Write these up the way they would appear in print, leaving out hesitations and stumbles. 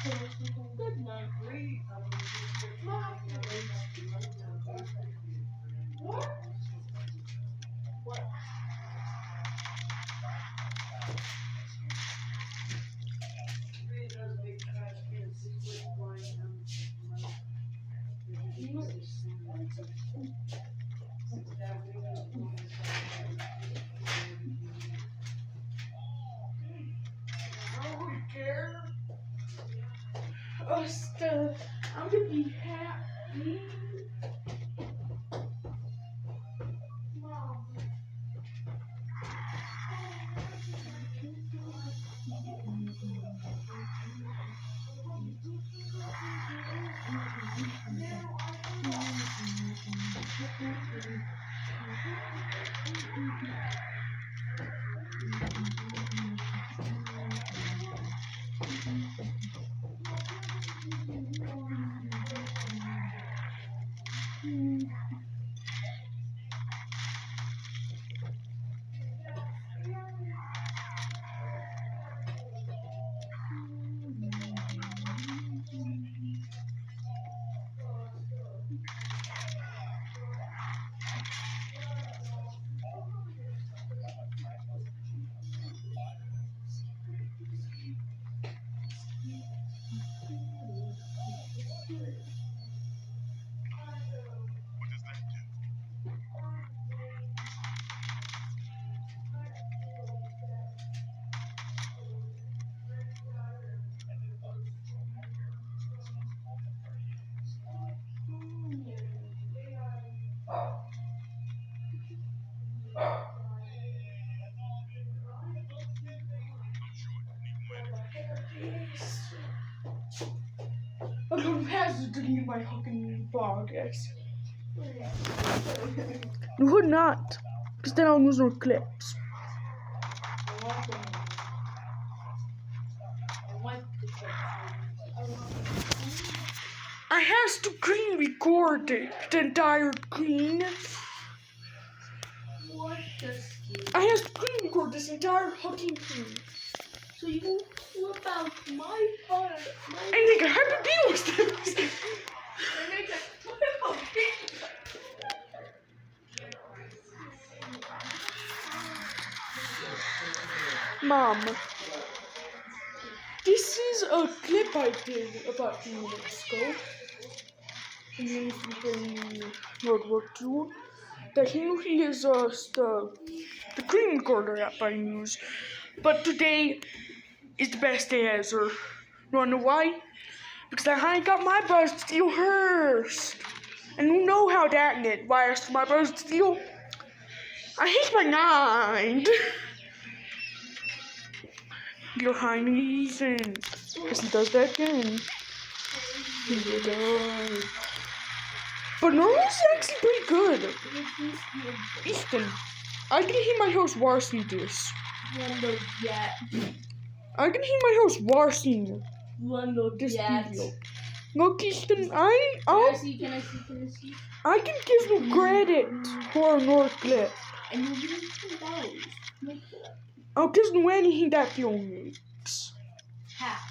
Good night. What? What? I'm gonna be happy. Mom. I'm gonna pass it to you, my fucking podcast. You would not, because then I'll lose no clips. I has to screen record it, the entire screen. What the I has to screen record this entire fucking thing. So you can flip out my phone. And make a happy deal with this. And make a flip out Mom, this is a clip I did about 2 minutes ago. And then from World War II. That usually is the screen recorder app I use. But today is the best day ever. You wanna know why? Because I got my brother to steal hers. And you know how that get. Why I asked my brother to steal? I hate my mind. Your Heinies and because he does that again. But Norman's actually pretty good. Easton, I can hear my host watching this. Wonder yet. I can hear my host watching Wonder this yet. video. Look, Easton, Can I see? I can give you credit for a North clip. And you'll give me $2. I'll give you anything that video makes. Half.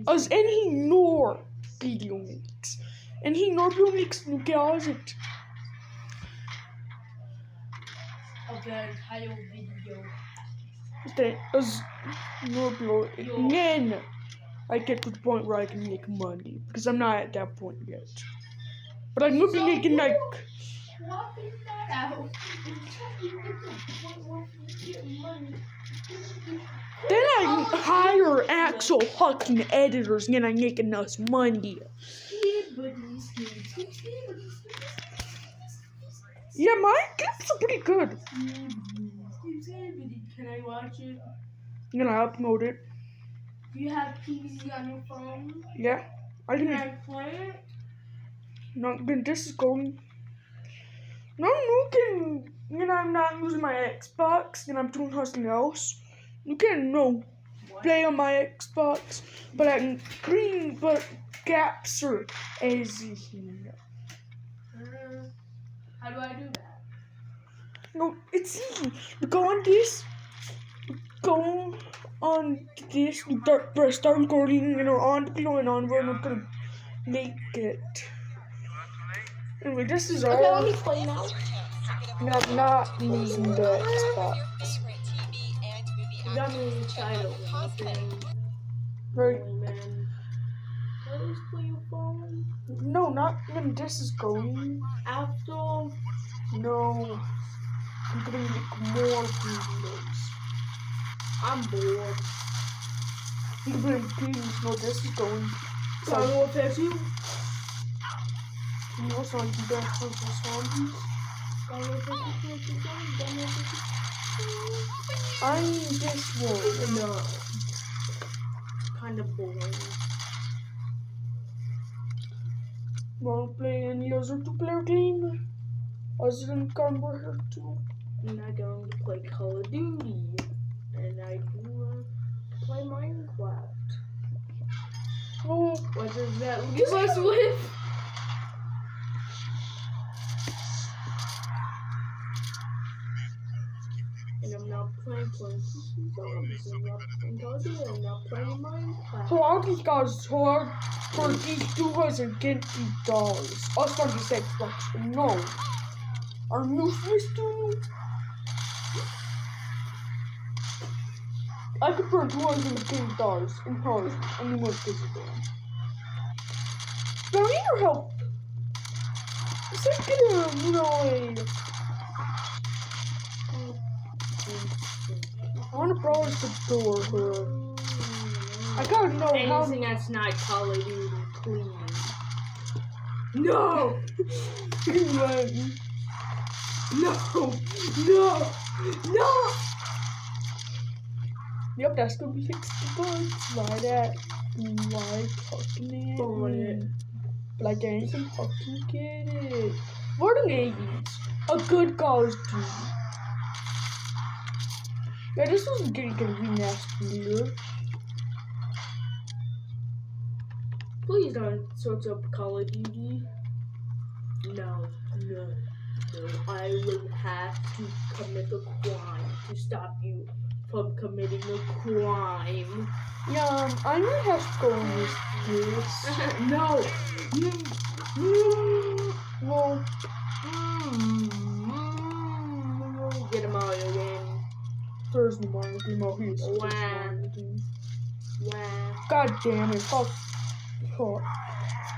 As any North video makes. And he North makes nu it. Of the entire video. As North again, I get to the point where I can make money. Because I'm not at that point yet. But I'm looking making like. Swapping that out. Then I hire actual fucking editors and then I make enough money. Yeah, my clips are pretty good. Can I watch it? I'm gonna upload it. Do you have PVC on your phone? Yeah. Can I play it? No, then this is going. No, you can. You know, I'm not using my Xbox and I'm doing something else. You can play on my Xbox, but I can capture everything. How do I do that? No, it's easy. You go on this. go on this, start recording, and we're on to going on. We're not gonna make it. Anyway, this is all. Okay, let me play now. I'm not using the Xbox. You got me excited. Right? Holy man. Please play your phone. No, not when this is going. After. No. I'm gonna make more videos. I'm bored. You can play games. No, this is going. So I will fix you. You also like to dance with the zombies. I need this one. No. Kind of boring. Wanna play any other two-player game? Other than Gun Warfare 2? I'm not going to play Call of Duty. And I do play Minecraft. Oh, What does that leave us with? And I'm not playing Zombies. I'm not playing Call of Duty. I'm not playing Minecraft. so all these guys hard for these two guys are getting $8. Us on this Xbox. No. Are you supposed to? I could burn $280 in hard and you won't visit them. But I need your help. Is that gonna, I wanna browse the door here. I gotta know how. Anything that's not Call of Duty, please. No! No! No! No! Yep, that's gonna be $60. Why that? Why fucking it? Burn it. Like I ain't gonna fucking get it. What an 80s. A good Call of Duty. Yeah, this was getting remastered. Please don't search up Call of Duty. No. I will have to commit a crime to stop you from committing a crime. Yeah, I might have to go on this. No. Well, Get a Mario game. there's no Mario game. Oh, here's the Wow. Mario game. Wow. God damn it. Fuck.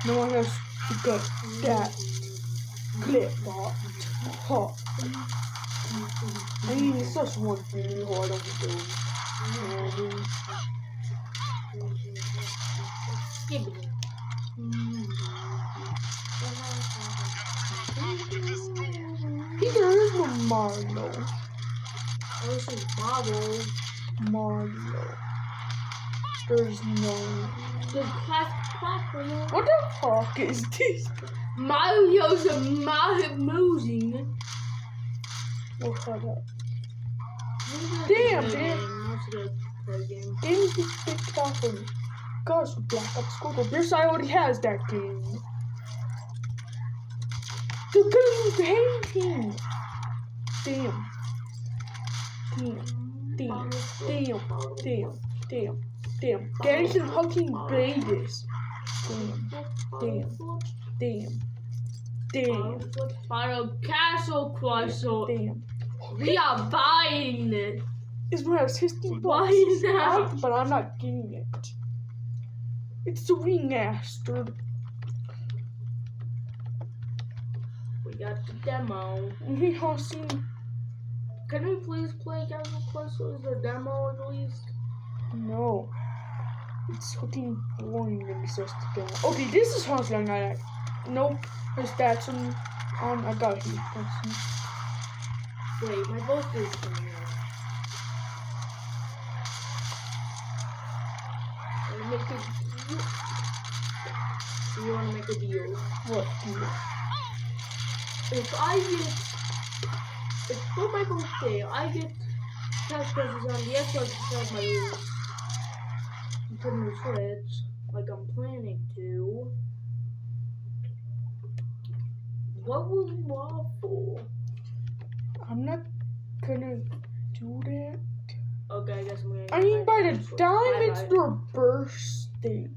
No one has to get that clip bot. Huh. I mean, it's just one video. I don't do. Skibbity. There is no Mario. Oh, this is Marvel. Mario. There's no. The platformer. What the fuck is this? Mario's a moving. Oh, hold up. Damn. Game is picked off on Gosh, Black Ops Cold War. This I already has that game. They're gonna use the hate team. Damn. Guys should fucking play this. Damn. Final Castle Crusher. Damn. We are buying it. This one has $15. Why now? But I'm not getting it. It's a remastered. We got the demo. We have seen. Can we please play Castle Crusher? Is the demo at least? No. It's fucking boring when it's just the demo. Okay, this is sounds like I. Nope. There's that on. I got it. Wait, my birthday is coming up. Make a deal. You want to make a deal? What deal? If for my birthday I get cash prizes on the Xbox instead of my Nintendo Switch, like I'm planning to, what will you offer? I'm not gonna do that. Okay, I guess I'm gonna. I mean, by the Discord. time it's Bye-bye. your birthday.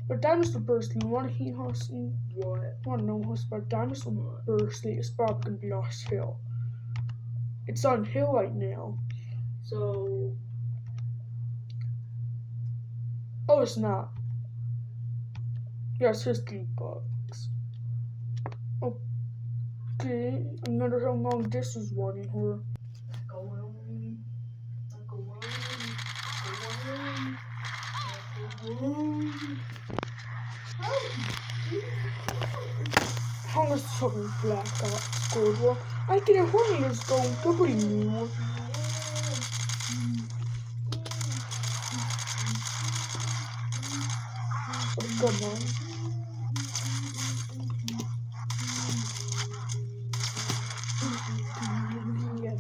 By the time it's your birthday, you want to hear us? What? Want to know us? By the time it's your birthday, it's probably gonna be on hill. It's on hill right now. So. Oh, it's not. Yeah, it's $50. Okay, I wonder how long this is running for. Go on. How much something black got scored? Well, I get a horny is going pretty new. Come on. Yeah.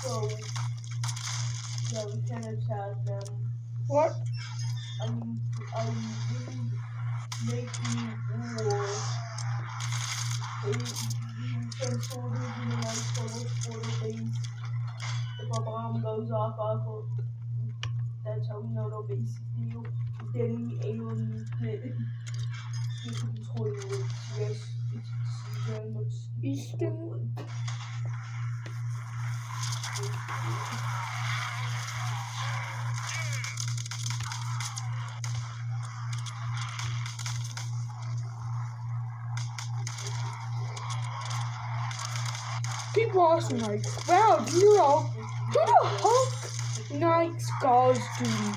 So, yeah, we can attack them. What? I'm making war. They send soldiers in the night for base. If a bomb goes off of, that's how we know the base is deal. Then we alien get these toilets. Yes, it's very much Easton. People also like, wow, you're all. Who the heck likes Call of Duty?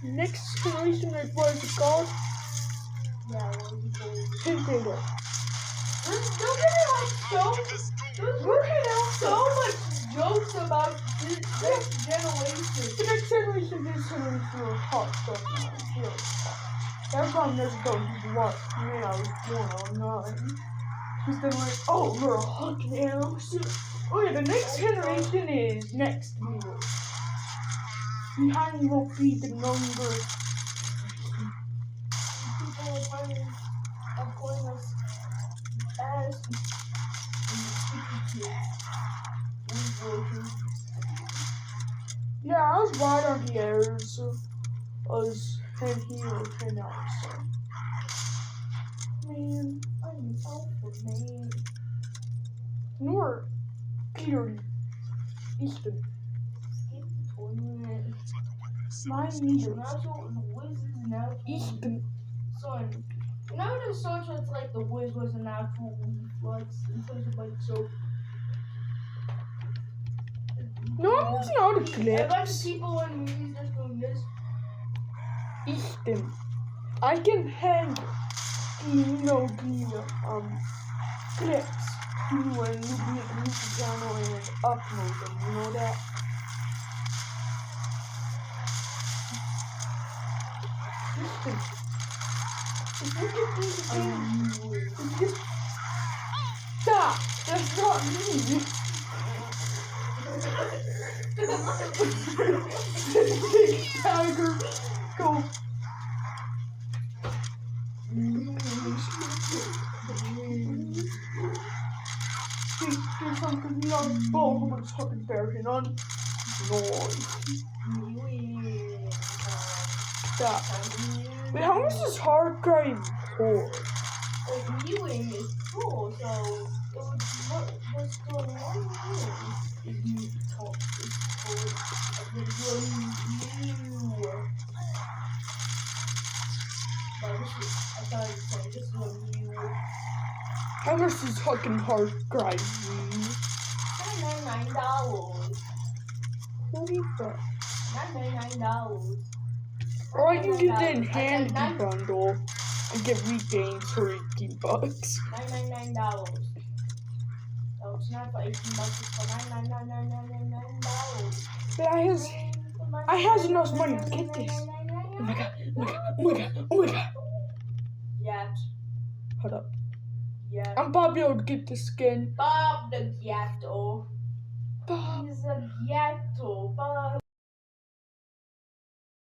Next generation, like, what is it called? Yeah, what is it called? Nintendo. We're getting out so much jokes about this next generation. The next generation is going through hot stuff now. It's really hot. That's why I'm never going to watch when I was born online. Because they're like, oh, we're a hot now. Oh yeah, the next generation is next year. Behind will be the number. People are calling us as Yeah, I was right on the airs. I was 10 here or 10 out. So. Man, I'm alpha man. Nor clearly Easton. Skip the toilet. My neither. Natural, the Wiz is natural. Easton. Son, you know the Star Trek's like the Wiz was a natural reflex in terms of like so. No, I'm using all the A bunch clips. of people in movies just doing this. Easton. I can handle the clips when you make a YouTube channel and upload them, you know that? Easton. If you get these things, stop! That's not me! Big tiger, go. There's something not bald with fucking bearing on. Noise. Stop. Wait, how much is hard drive for? Like mewing is cool, so what's going on here? Is you talk is called a video mew. But I thought it was saying this is a mew. How much is fucking hard drive? $99. $40. $99. Or I can get the Infinity bundle and get regains for $18. $99. No, it's not for $18, it's for $99. But I has enough money to get this. Oh my god. Yeah. Hold up. Yeah. And Pablo would keep the skin. Bob the ghetto. Bob. He's a ghetto.